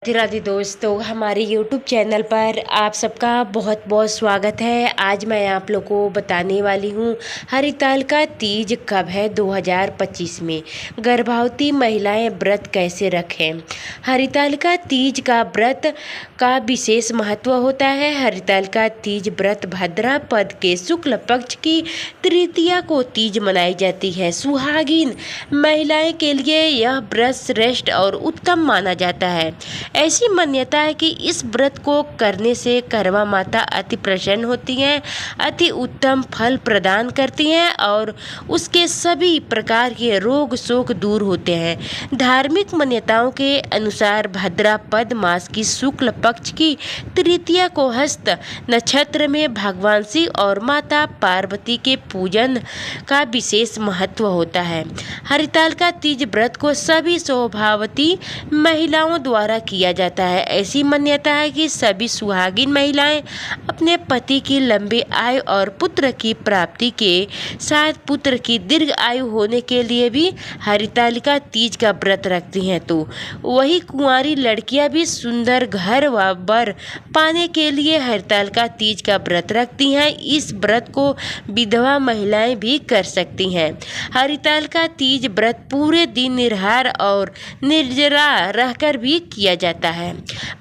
राधे राधे दोस्तों, हमारे YouTube channel पर आप सबका बहुत बहुत स्वागत है। आज मैं आप लोगों को बताने वाली हूँ हरितालिका तीज कब है 2025 में। गर्भवती महिलाएं व्रत कैसे रखें। हरितालिका तीज का व्रत का विशेष महत्व होता है। हरितालिका तीज व्रत भाद्रपद के शुक्ल पक्ष की तृतीया को तीज मनाई जाती है। सुहागिन महिलाएं के लिए यह व्रत श्रेष्ठ और उत्तम माना जाता है। ऐसी मान्यता है कि इस व्रत को करने से करवा माता अति प्रसन्न होती हैं, अति उत्तम फल प्रदान करती हैं और उसके सभी प्रकार के रोग शोक दूर होते हैं। धार्मिक मान्यताओं के अनुसार भाद्रपद मास की शुक्ल पक्ष की तृतीया को हस्त नक्षत्र में भगवान शिव और माता पार्वती के पूजन का विशेष महत्व होता है। हरितालिका तीज व्रत को सभी सौभाग्यवती महिलाओं द्वारा किया जाता है। ऐसी मान्यता है कि सभी सुहागिन महिलाएं अपने पति की लंबी आयु और पुत्र की प्राप्ति के साथ पुत्र की दीर्घ आयु होने के लिए भी हरितालिका तीज का व्रत रखती हैं। तो वही कुंवारी लड़कियां भी सुंदर घर व वर पाने के लिए हरितालिका तीज का व्रत रखती हैं। इस व्रत को विधवा महिलाएं भी कर सकती हैं। हरितालिका तीज व्रत पूरे दिन निराहार और निर्जरा रहकर भी किया जाता है।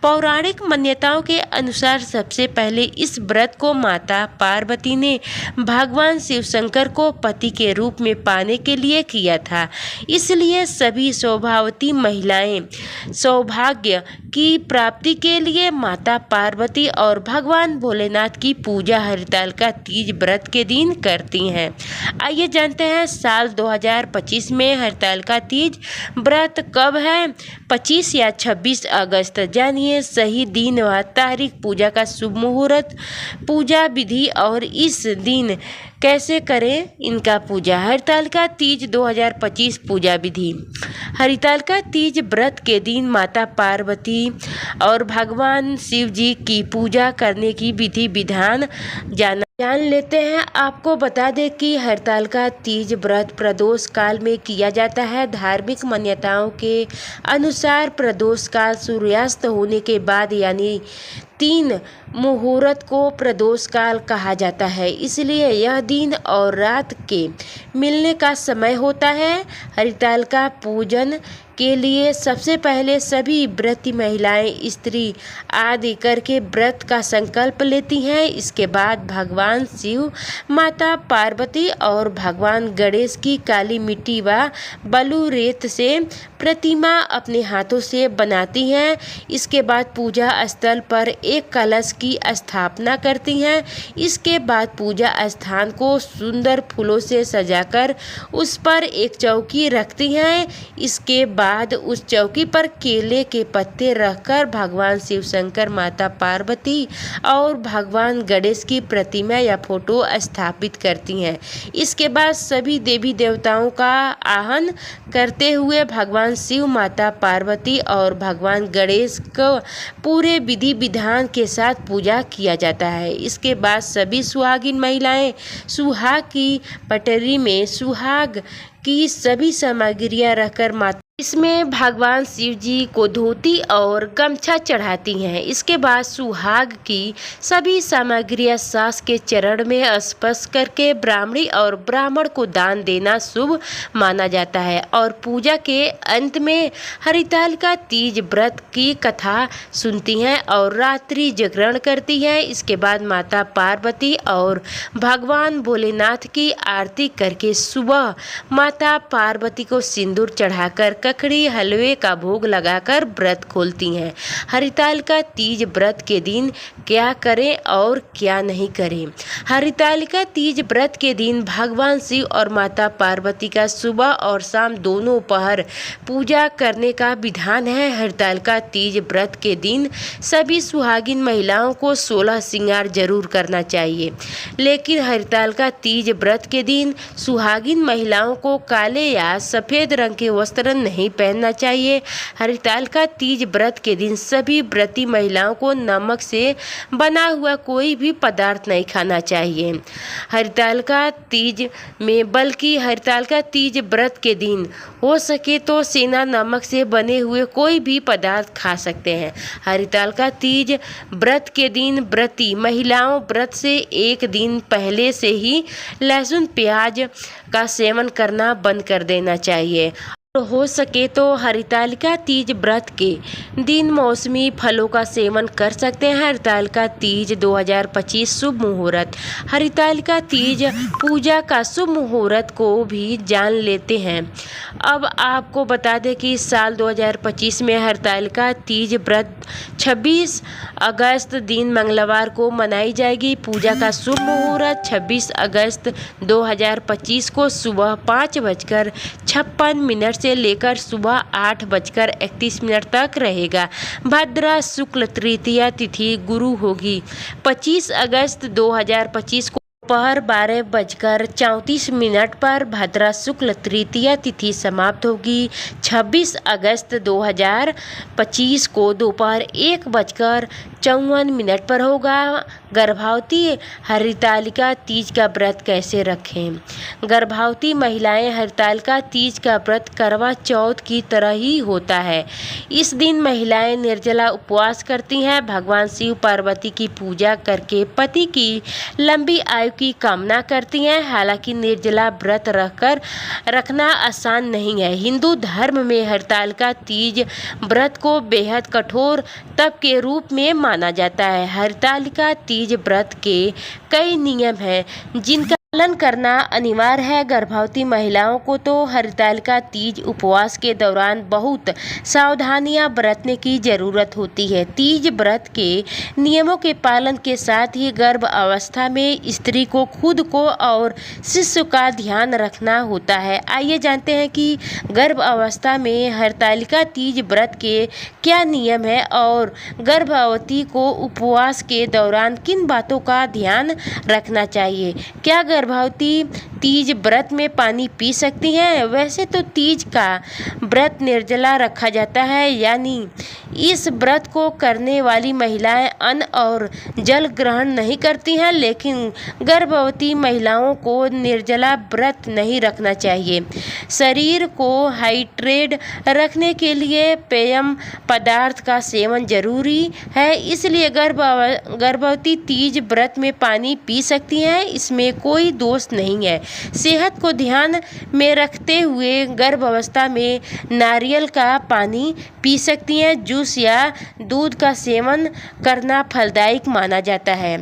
पौराणिक मान्यताओं के अनुसार सबसे पहले इस व्रत को माता पार्वती ने भगवान शिव शंकर को पति के रूप में पाने के लिए किया था। इसलिए सभी सौभाग्यवती महिलाएं सौभाग्य की प्राप्ति के लिए माता पार्वती और भगवान भोलेनाथ की पूजा हरितालिका तीज व्रत के दिन करती हैं। आइए जानते हैं साल 2025 में हरितालिका तीज व्रत कब है। 25 या 26 अगस्त। जानिए सही दिन व तारीख, पूजा का शुभ मुहूर्त, पूजा विधि और इस दिन कैसे करें इनका पूजा। हरितालिका तीज 2025 पूजा विधि। हरितालिका तीज व्रत के दिन माता पार्वती और भगवान शिव जी की पूजा करने की विधि विधान जान लेते हैं। आपको बता दें कि हरितालिका तीज व्रत प्रदोष काल में किया जाता है। धार्मिक मान्यताओं के अनुसार प्रदोष काल सूर्यास्त होने के बाद यानी 3 मुहूर्त को प्रदोष काल कहा जाता है। इसलिए यह दिन और रात के मिलने का समय होता है। हरितालिका पूजन के लिए सबसे पहले सभी व्रती महिलाएं स्त्री आदि करके व्रत का संकल्प लेती हैं। इसके बाद भगवान शिव, माता पार्वती और भगवान गणेश की काली मिट्टी व बलु रेत से प्रतिमा अपने हाथों से बनाती हैं। इसके बाद पूजा स्थल पर एक कलश की स्थापना करती हैं। इसके बाद पूजा स्थान को सुंदर फूलों से सजाकर उस पर एक चौकी रखती हैं। इसके बाद उस चौकी पर केले के पत्ते रखकर भगवान शिव शंकर, माता पार्वती और भगवान गणेश की प्रतिमा या फोटो स्थापित करती हैं। इसके बाद सभी देवी देवताओं का आह्वान करते हुए भगवान शिव, माता पार्वती और भगवान गणेश को पूरे विधि विधान के साथ पूजा किया जाता है। इसके बाद सभी सुहागिन महिलाएं सुहाग की पटरी में सुहाग की सभी सामग्रियां रखकर माता इसमें भगवान शिव जी को धोती और गमछा चढ़ाती हैं। इसके बाद सुहाग की सभी सामग्रियां सास के चरण में स्पर्श करके ब्राह्मणी और ब्राह्मण को दान देना शुभ माना जाता है और पूजा के अंत में हरितालिका तीज व्रत की कथा सुनती हैं और रात्रि जागरण करती हैं। इसके बाद माता पार्वती और भगवान भोलेनाथ की आरती करके सुबह माता पार्वती को सिंदूर चढ़ाकर ककड़ी हलवे का भोग लगाकर व्रत खोलती हैं। हरितालिका तीज व्रत के दिन क्या करें और क्या नहीं करें। हरितालिका तीज व्रत के दिन भगवान शिव और माता पार्वती का सुबह और शाम दोनों पहर पूजा करने का विधान है। हरितालिका तीज व्रत के दिन सभी सुहागिन महिलाओं को 16 श्रृंगार जरूर करना चाहिए, लेकिन हरितालिका तीज व्रत के दिन सुहागिन महिलाओं को काले या सफ़ेद रंग के वस्त्र नहीं नहीं पहनना चाहिए। हरितालिका तीज व्रत के दिन सभी व्रती महिलाओं को नमक से बना हुआ कोई भी पदार्थ नहीं खाना चाहिए। हरितालिका तीज में बल्कि हरितालिका तीज व्रत के दिन हो सके तो सेंधा नमक से बने हुए कोई भी पदार्थ खा सकते हैं। हरितालिका तीज व्रत के दिन व्रती महिलाओं व्रत से एक दिन पहले से ही लहसुन प्याज का सेवन करना बंद कर देना चाहिए। हो सके तो हरितालिका तीज व्रत के दिन मौसमी फलों का सेवन कर सकते हैं। हरितालिका तीज 2025 शुभ मुहूर्त। हरितालिका तीज पूजा का शुभ मुहूर्त को भी जान लेते हैं। अब आपको बता दें कि साल 2025 में हरितालिका तीज व्रत 26 अगस्त दिन मंगलवार को मनाई जाएगी। पूजा का शुभ मुहूर्त 26 अगस्त 2025 को सुबह 5:56 से लेकर सुबह 8:31 तक रहेगा। भद्रा शुक्ल तृतीया तिथि गुरु होगी। 25 अगस्त 2025 को दोपहर 12:34 पर भद्रा शुक्ल तृतीया तिथि समाप्त होगी। 26 अगस्त 2025 को दोपहर 1:54 पर होगा। गर्भवती हरितालिका तीज का व्रत कैसे रखें? गर्भवती महिलाएं हरितालिका तीज का व्रत करवा चौथ की तरह ही होता है। इस दिन महिलाएं निर्जला उपवास करती हैं। भगवान शिव पार्वती की पूजा करके पति की लंबी आयु की कामना करती हैं। हालांकि निर्जला व्रत रखना आसान नहीं है। हिंदू धर्म में हरितालिका तीज व्रत को बेहद कठोर तप के रूप में माना जाता है। हरितालिका तीज व्रत के कई नियम हैं जिनका पालन करना अनिवार्य है। गर्भवती महिलाओं को तो हरितालिका तीज उपवास के दौरान बहुत सावधानियां बरतने की जरूरत होती है। तीज व्रत के नियमों के पालन के साथ ही गर्भ अवस्था में स्त्री को खुद को और शिशु का ध्यान रखना होता है। आइए जानते हैं कि गर्भ अवस्था में हरितालिका तीज व्रत के क्या नियम है और गर्भवती को उपवास के दौरान किन बातों का ध्यान रखना चाहिए। क्या गर्भवती तीज व्रत में पानी पी सकती हैं? वैसे तो तीज का व्रत निर्जला रखा जाता है, यानी इस व्रत को करने वाली महिलाएं अन्न और जल ग्रहण नहीं करती हैं, लेकिन गर्भवती महिलाओं को निर्जला व्रत नहीं रखना चाहिए। शरीर को हाइड्रेट रखने के लिए पेय पदार्थ का सेवन जरूरी है, इसलिए गर्भवती तीज व्रत में पानी पी सकती हैं, इसमें कोई दोष नहीं है। सेहत को ध्यान में रखते हुए गर्भावस्था में नारियल का पानी पी सकती हैं। जूस या दूध का सेवन करना फलदायक माना जाता है।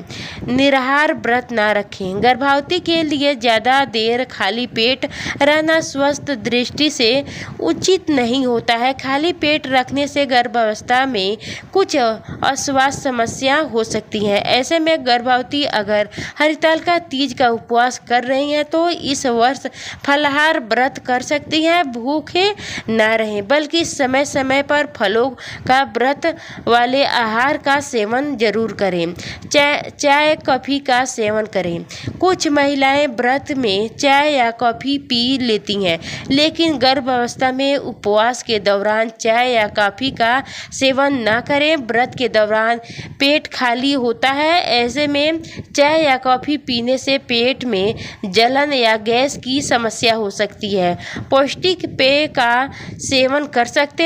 निराहार व्रत ना रखें। गर्भवती के लिए ज़्यादा देर खाली पेट रहना स्वास्थ्य दृष्टि से उचित नहीं होता है। खाली पेट रखने से गर्भावस्था में कुछ अस्वास्थ्य समस्या हो सकती हैं। ऐसे में गर्भवती अगर हरितालिका तीज का उपवास कर रही हैं तो इस वर्ष फलाहार व्रत कर सकती हैं। भूखे ना रहें, बल्कि समय समय पर फलों का व्रत वाले आहार का सेवन जरूर करें। चाय कॉफ़ी का सेवन करें। कुछ महिलाएं व्रत में चाय या कॉफ़ी पी लेती हैं, लेकिन गर्भावस्था में उपवास के दौरान चाय या कॉफ़ी का सेवन ना करें। व्रत के दौरान पेट खाली होता है, ऐसे में चाय या कॉफ़ी पीने से पेट में जलन या गैस की समस्या हो सकती है। पौष्टिक पेय का सेवन कर सकते हैं।